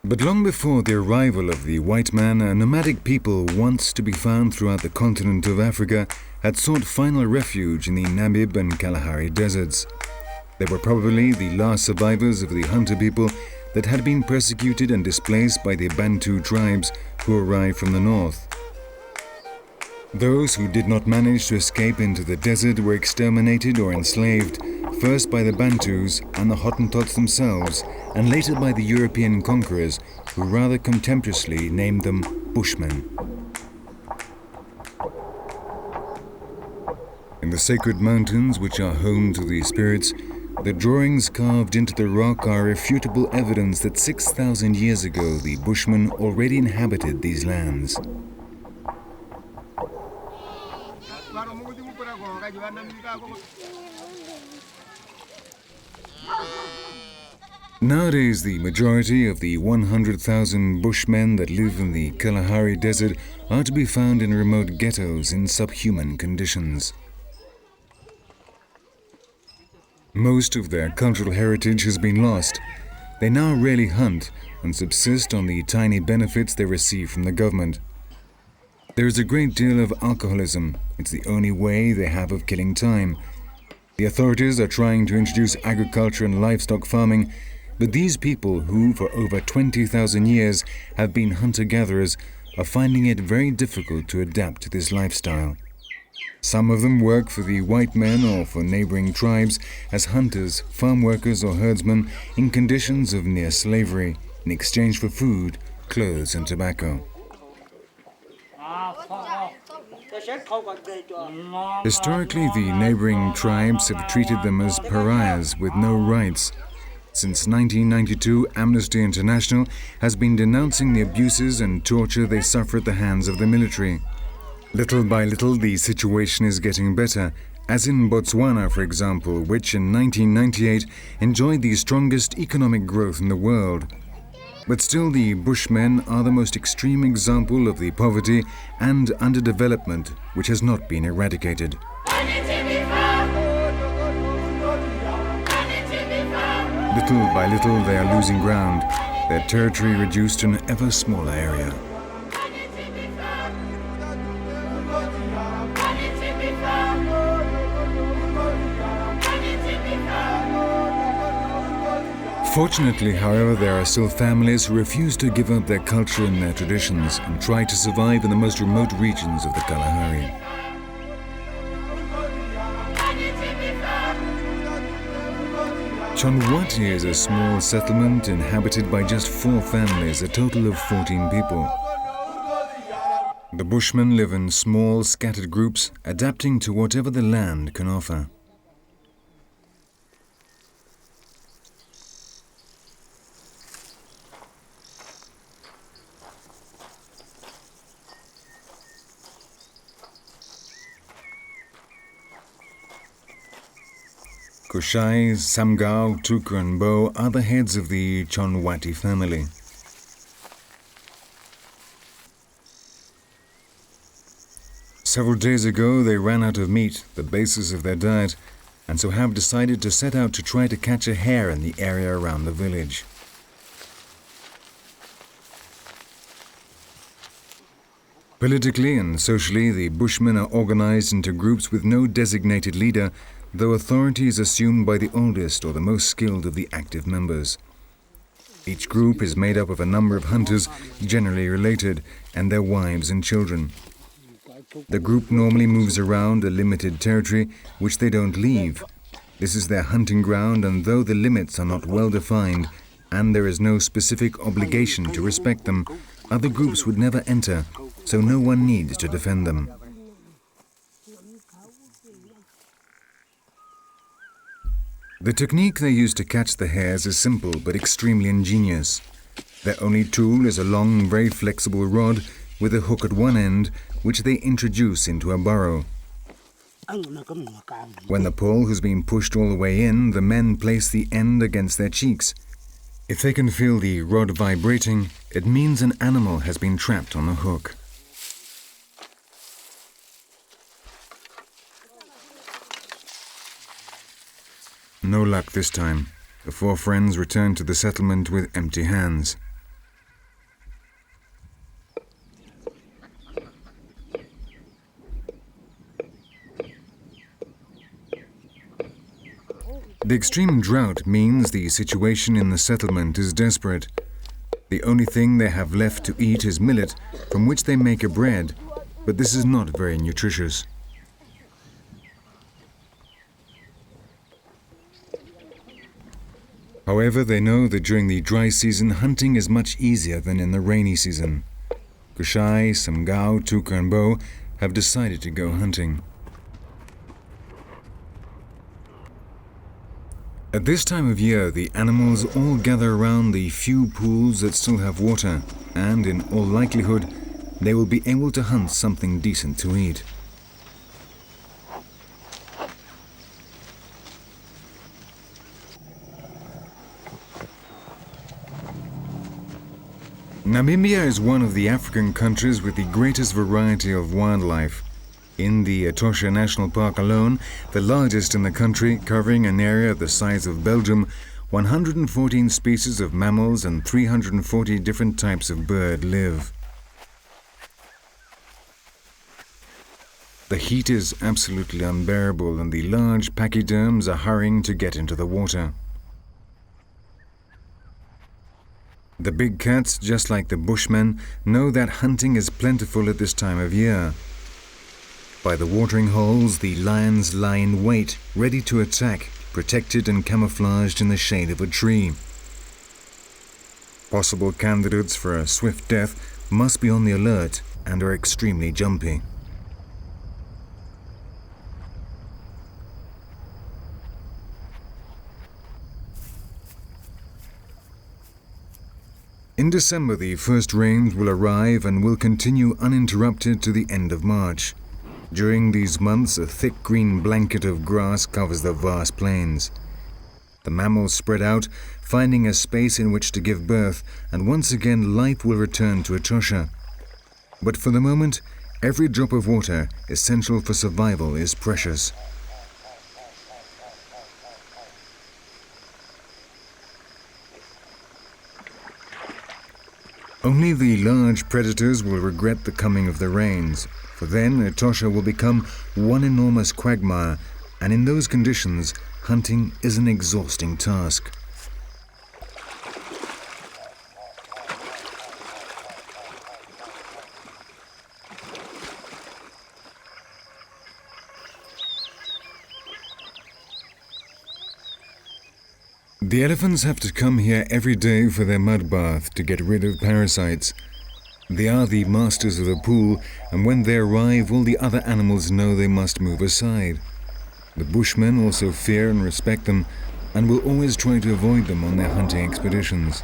But long before the arrival of the white man, a nomadic people once to be found throughout the continent of Africa had sought final refuge in the Namib and Kalahari deserts. They were probably the last survivors of the hunter people that had been persecuted and displaced by the Bantu tribes who arrived from the north. Those who did not manage to escape into the desert were exterminated or enslaved, first by the Bantus and the Hottentots themselves, and later by the European conquerors, who rather contemptuously named them Bushmen. In the sacred mountains which are home to the spirits, the drawings carved into the rock are irrefutable evidence that 6,000 years ago the Bushmen already inhabited these lands. Nowadays, the majority of the 100,000 Bushmen that live in the Kalahari Desert are to be found in remote ghettos in subhuman conditions. Most of their cultural heritage has been lost. They now rarely hunt and subsist on the tiny benefits they receive from the government. There is a great deal of alcoholism. It's the only way they have of killing time. The authorities are trying to introduce agriculture and livestock farming, but these people who, for over 20,000 years, have been hunter-gatherers are finding it very difficult to adapt to this lifestyle. Some of them work for the white men or for neighboring tribes as hunters, farm workers or herdsmen in conditions of near slavery in exchange for food, clothes and tobacco. Historically, the neighboring tribes have treated them as pariahs with no rights. Since 1992, Amnesty International has been denouncing the abuses and torture they suffer at the hands of the military. Little by little, the situation is getting better, as in Botswana, for example, which in 1998 enjoyed the strongest economic growth in the world. But still, the Bushmen are the most extreme example of the poverty and underdevelopment which has not been eradicated. Little by little, they are losing ground, their territory reduced to an ever smaller area. Fortunately, however, there are still families who refuse to give up their culture and their traditions and try to survive in the most remote regions of the Kalahari. Chonwati is a small settlement inhabited by just 4 families, a total of 14 people. The Bushmen live in small, scattered groups, adapting to whatever the land can offer. Kushai, Samgao, Tuka and Bo are the heads of the Chonwati family. Several days ago they ran out of meat, the basis of their diet, and so have decided to set out to try to catch a hare in the area around the village. Politically and socially, the Bushmen are organized into groups with no designated leader, though authority is assumed by the oldest or the most skilled of the active members. Each group is made up of a number of hunters, generally related, and their wives and children. The group normally moves around a limited territory, which they don't leave. This is their hunting ground, and though the limits are not well defined, and there is no specific obligation to respect them, other groups would never enter, so no one needs to defend them. The technique they use to catch the hares is simple but extremely ingenious. Their only tool is a long, very flexible rod with a hook at one end, which they introduce into a burrow. When the pole has been pushed all the way in, the men place the end against their cheeks. If they can feel the rod vibrating, it means an animal has been trapped on the hook. No luck this time. The 4 friends return to the settlement with empty hands. The extreme drought means the situation in the settlement is desperate. The only thing they have left to eat is millet, from which they make a bread, but this is not very nutritious. However, they know that during the dry season, hunting is much easier than in the rainy season. Kushai, Samgao, Tuka and Bo have decided to go hunting. At this time of year, the animals all gather around the few pools that still have water, and in all likelihood, they will be able to hunt something decent to eat. Namibia is one of the African countries with the greatest variety of wildlife. In the Etosha National Park alone, the largest in the country, covering an area the size of Belgium, 114 species of mammals and 340 different types of bird live. The heat is absolutely unbearable and the large pachyderms are hurrying to get into the water. The big cats, just like the Bushmen, know that hunting is plentiful at this time of year. By the watering holes, the lions lie in wait, ready to attack, protected and camouflaged in the shade of a tree. Possible candidates for a swift death must be on the alert and are extremely jumpy. In December, the first rains will arrive and will continue uninterrupted to the end of March. During these months, a thick green blanket of grass covers the vast plains. The mammals spread out, finding a space in which to give birth, and once again life will return to Etosha. But for the moment, every drop of water essential for survival is precious. Only the large predators will regret the coming of the rains, for then Etosha will become one enormous quagmire, and in those conditions, hunting is an exhausting task. The elephants have to come here every day for their mud bath to get rid of parasites. They are the masters of the pool, and when they arrive, all the other animals know they must move aside. The Bushmen also fear and respect them, and will always try to avoid them on their hunting expeditions.